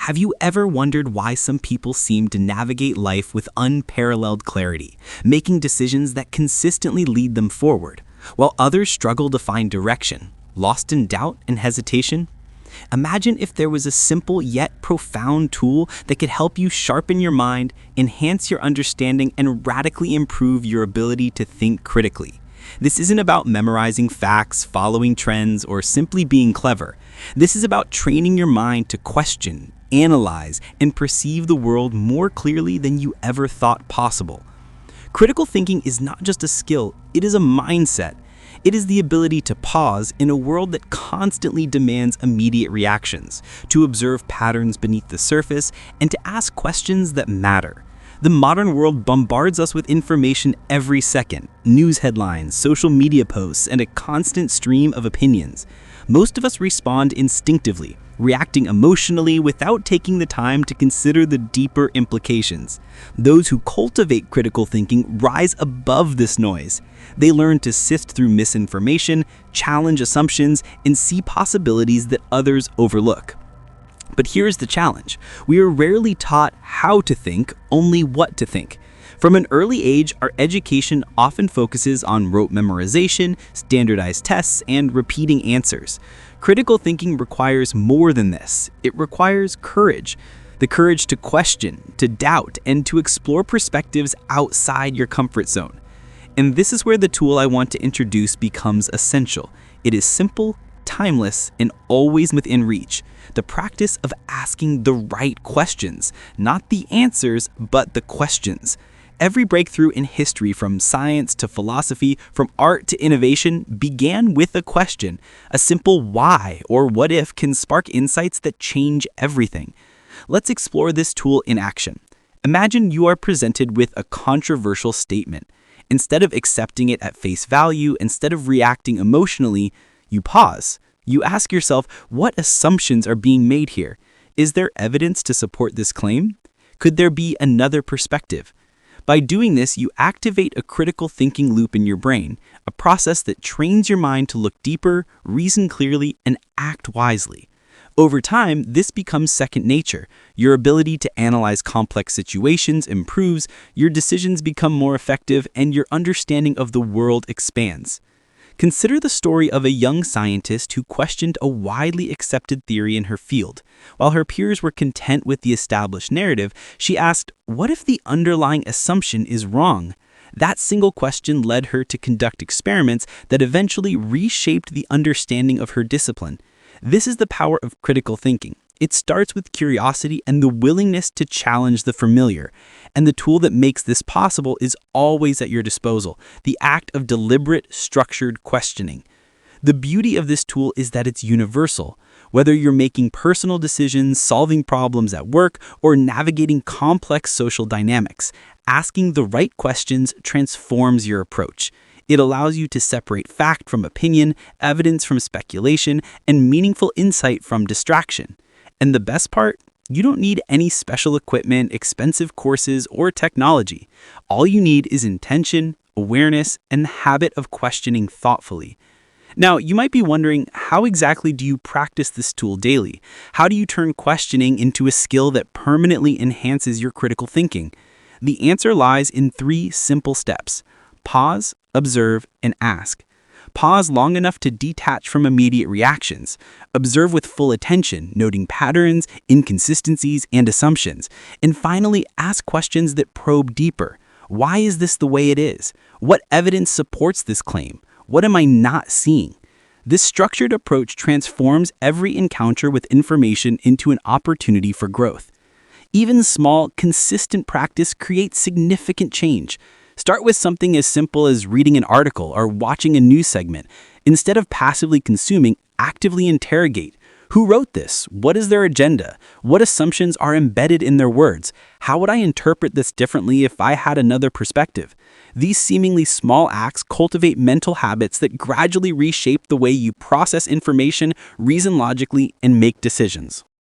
Have you ever wondered why some people seem to navigate life with unparalleled clarity, making decisions that consistently lead them forward, while others struggle to find direction, lost in doubt and hesitation? Imagine if there was a simple yet profound tool that could help you sharpen your mind, enhance your understanding, and radically improve your ability to think critically. This isn't about memorizing facts, following trends, or simply being clever. This is about training your mind to question, analyze, and perceive the world more clearly than you ever thought possible. Critical thinking is not just a skill, it is a mindset. It is the ability to pause in a world that constantly demands immediate reactions, to observe patterns beneath the surface, and to ask questions that matter. The modern world bombards us with information every second: news headlines, social media posts, and a constant stream of opinions. Most of us respond instinctively, reacting emotionally without taking the time to consider the deeper implications. Those who cultivate critical thinking rise above this noise. They learn to sift through misinformation, challenge assumptions, and see possibilities that others overlook. But here's the challenge. We are rarely taught how to think, only what to think. From an early age, our education often focuses on rote memorization, standardized tests, and repeating answers. Critical thinking requires more than this. It requires courage. The courage to question, to doubt, and to explore perspectives outside your comfort zone. And this is where the tool I want to introduce becomes essential. It is simple, timeless, and always within reach. The practice of asking the right questions, not the answers, but the questions. Every breakthrough in history, from science to philosophy, from art to innovation, began with a question. A simple why or what if can spark insights that change everything. Let's explore this tool in action. Imagine you are presented with a controversial statement. Instead of accepting it at face value, instead of reacting emotionally, you pause. You ask yourself, what assumptions are being made here? Is there evidence to support this claim? Could there be another perspective? By doing this, you activate a critical thinking loop in your brain, a process that trains your mind to look deeper, reason clearly, and act wisely. Over time, this becomes second nature. Your ability to analyze complex situations improves, your decisions become more effective, and your understanding of the world expands. Consider the story of a young scientist who questioned a widely accepted theory in her field. While her peers were content with the established narrative, she asked, what if the underlying assumption is wrong? That single question led her to conduct experiments that eventually reshaped the understanding of her discipline. This is the power of critical thinking. It starts with curiosity and the willingness to challenge the familiar. And the tool that makes this possible is always at your disposal: the act of deliberate, structured questioning. The beauty of this tool is that it's universal. Whether you're making personal decisions, solving problems at work, or navigating complex social dynamics, asking the right questions transforms your approach. It allows you to separate fact from opinion, evidence from speculation, and meaningful insight from distraction. And the best part? You don't need any special equipment, expensive courses, or technology. All you need is intention, awareness, and the habit of questioning thoughtfully. Now, you might be wondering, how exactly do you practice this tool daily? How do you turn questioning into a skill that permanently enhances your critical thinking? The answer lies in 3 simple steps: pause, observe, and ask. Pause long enough to detach from immediate reactions. Observe with full attention, noting patterns, inconsistencies, and assumptions. And finally, ask questions that probe deeper. Why is this the way it is? What evidence supports this claim? What am I not seeing? This structured approach transforms every encounter with information into an opportunity for growth. Even small, consistent practice creates significant change. Start with something as simple as reading an article or watching a news segment. Instead of passively consuming, actively interrogate. Who wrote this? What is their agenda? What assumptions are embedded in their words? How would I interpret this differently if I had another perspective? These seemingly small acts cultivate mental habits that gradually reshape the way you process information, reason logically, and make decisions.